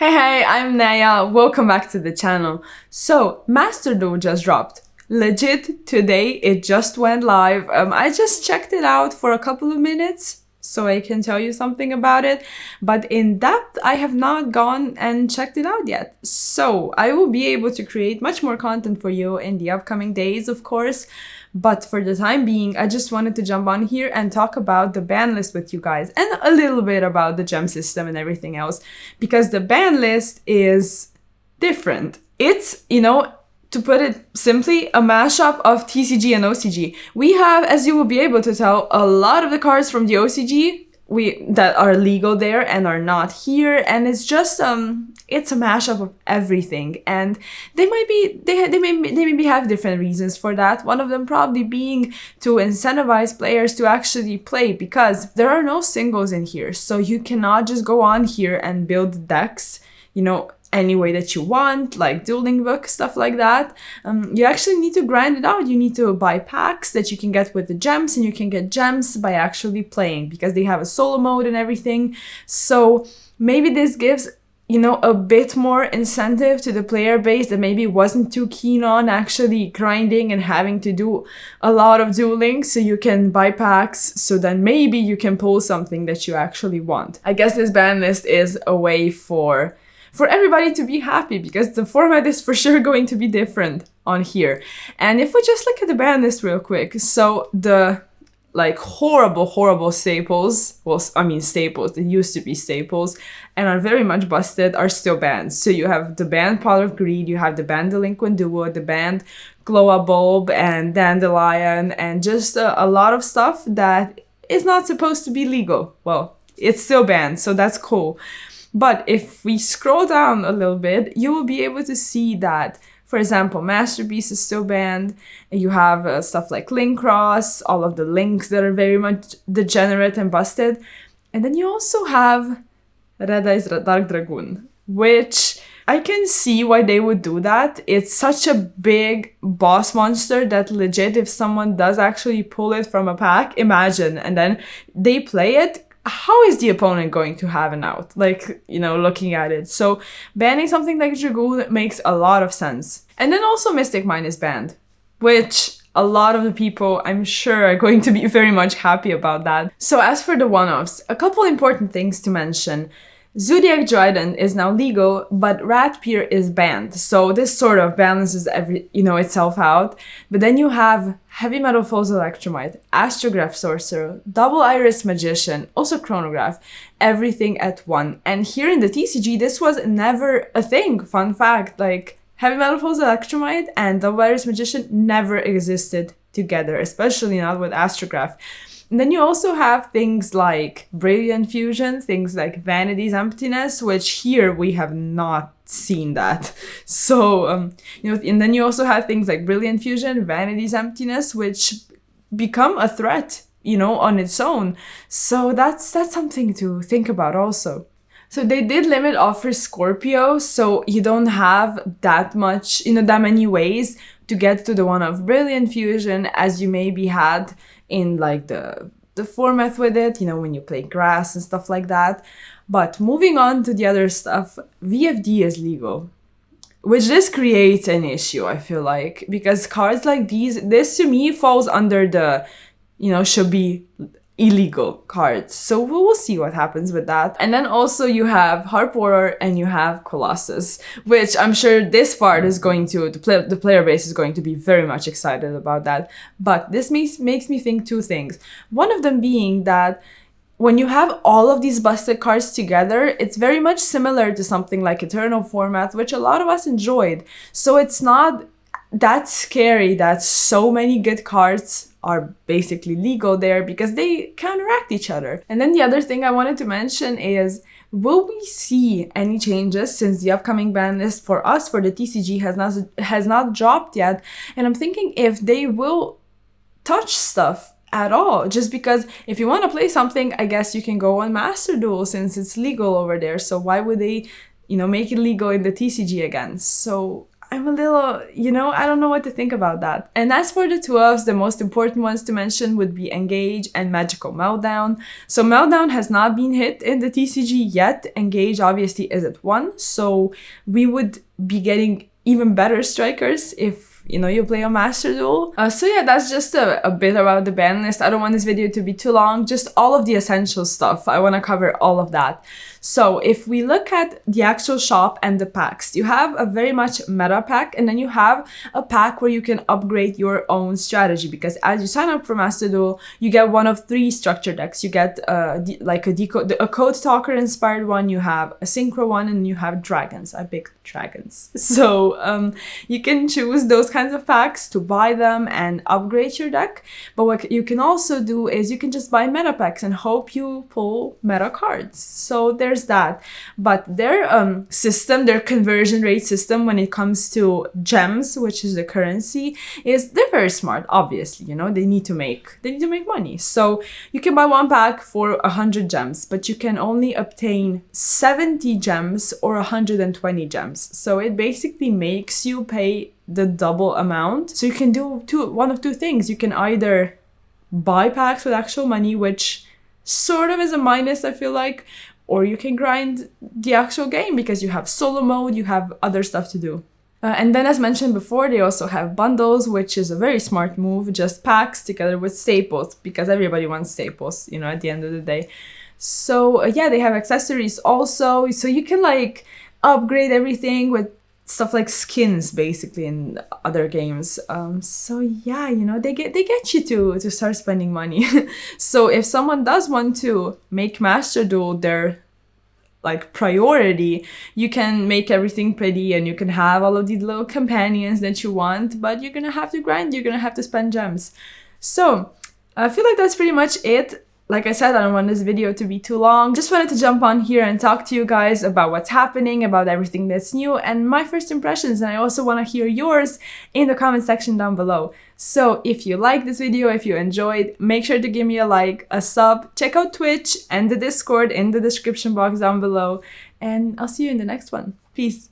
Hey, I'm Naya. Welcome back to the channel. So, Master Duel just dropped. Legit, today it just went live. I just checked it out for a couple of minutes so I can tell you something about it. But in depth, I have not gone and checked it out yet. So, I will be able to create much more content for you in the upcoming days, of course. But for the time being, I just wanted to jump on here and talk about the ban list with you guys and a little bit about the gem system and everything else, because the ban list is different. It's, to put it simply, a mashup of TCG and OCG. We have, as you will be able to tell, a lot of the cards from the OCG that are legal there and are not here, and it's just it's a mashup of everything, and they maybe have different reasons for that. One of them probably being to incentivize players to actually play, because there are no singles in here, so you cannot just go on here and build decks any way that you want, like dueling book, stuff like that. You actually need to grind it out. You need to buy packs that you can get with the gems, and you can get gems by actually playing, because they have a solo mode and everything. So maybe this gives a bit more incentive to the player base that maybe wasn't too keen on actually grinding and having to do a lot of dueling, so you can buy packs, so then maybe you can pull something that you actually want. I guess this ban list is a way for everybody to be happy, because the format is for sure going to be different on here. And if we just look at the ban list real quick, so the horrible staples, staples that used to be staples and are very much busted, are still banned. So you have the banned Pot of Greed, you have the banned Delinquent Duo, the banned Glow Up Bulb and Dandelion, and just a lot of stuff that is not supposed to be legal. Well, it's still banned, so that's cool. But if we scroll down a little bit, you will be able to see that, for example, Masterpiece is still banned. You have stuff like Link Cross, all of the links that are very much degenerate and busted. And then you also have Red Eyes Dark Dragoon, which I can see why they would do that. It's such a big boss monster that legit, if someone does actually pull it from a pack, imagine, and then they play it, how is the opponent going to have an out? Looking at it. So banning something like Dragoon makes a lot of sense. And then also Mystic Mine is banned, which a lot of the people, I'm sure, are going to be very much happy about that. So as for the one-offs, a couple important things to mention. Zodiac Dryden is now legal, but Ratpier is banned. So this sort of balances itself out. But then you have Heavy Metal Foes Electromite, Astrograph Sorcerer, Double Iris Magician, also Chronograph, everything at one. And here in the TCG, this was never a thing. Fun fact, Heavy Metal Foes Electromite and Double Iris Magician never existed together, especially not with Astrograph. And then you also have things like Brilliant Fusion, things like Vanity's Emptiness, which here we have not seen that. So, and then you also have things like Brilliant Fusion, Vanity's Emptiness, which become a threat, on its own. So that's something to think about also. So they did limit offers Scorpio, so you don't have that many ways to get to the one of Brilliant Fusion as you maybe had in the format with it, when you play grass and stuff like that. But moving on to the other stuff, VFD is legal, which this creates an issue, I feel like, because cards like this to me falls under the, should be illegal cards. So we will see what happens with that. And then also you have Harp Warrior and you have Colossus, which I'm sure this part is going to, the player base is going to be very much excited about that. But this makes me think two things. One of them being that when you have all of these busted cards together, it's very much similar to something like Eternal format, which a lot of us enjoyed. So it's not that scary that so many good cards are basically legal there, because they counteract each other. And then the other thing I wanted to mention is, will we see any changes since the upcoming ban list for us for the TCG has not dropped yet? And I'm thinking if they will touch stuff at all, just because if you want to play something, I guess you can go on Master Duel since it's legal over there. So why would they, make it legal in the TCG again? So I'm a little, I don't know what to think about that. And as for the 12s, the most important ones to mention would be Engage and Magical Meltdown. So Meltdown has not been hit in the TCG yet. Engage obviously is at 1, so we would be getting even better strikers if you play a Master Duel. So yeah, that's just a bit about the ban list. I don't want this video to be too long, just all of the essential stuff. I want to cover all of that. So if we look at the actual shop and the packs, you have a very much meta pack, and then you have a pack where you can upgrade your own strategy, because as you sign up for Master Duel, you get one of 3 structure decks. You get a Code Talker inspired one, you have a Synchro one, and you have dragons. I picked dragons. So you can choose those kinds of packs to buy them and upgrade your deck. But what you can also do is you can just buy meta packs and hope you pull meta cards. So there's that. But their their conversion rate system when it comes to gems, which is the currency, they're very smart. Obviously, they need to make money. So you can buy 1 pack for 100 gems, but you can only obtain 70 gems or 120 gems. So it basically makes you pay the double amount. So you can do one of two things. You can either buy packs with actual money, which sort of is a minus, I feel like, or you can grind the actual game because you have solo mode, you have other stuff to do. And then as mentioned before, they also have bundles, which is a very smart move, just packs together with staples, because everybody wants staples, at the end of the day. So yeah, they have accessories also, so you can like upgrade everything with stuff like skins basically in other games. So yeah, they get you to start spending money. So if someone does want to make Master Duel their like priority, you can make everything pretty and you can have all of these little companions that you want, but you're gonna have to grind, you're gonna have to spend gems. So I feel like that's pretty much it. Like I said, I don't want this video to be too long. Just wanted to jump on here and talk to you guys about what's happening, about everything that's new, and my first impressions. And I also want to hear yours in the comment section down below. So if you like this video, if you enjoyed, make sure to give me a like, a sub, check out Twitch and the Discord in the description box down below. And I'll see you in the next one. Peace.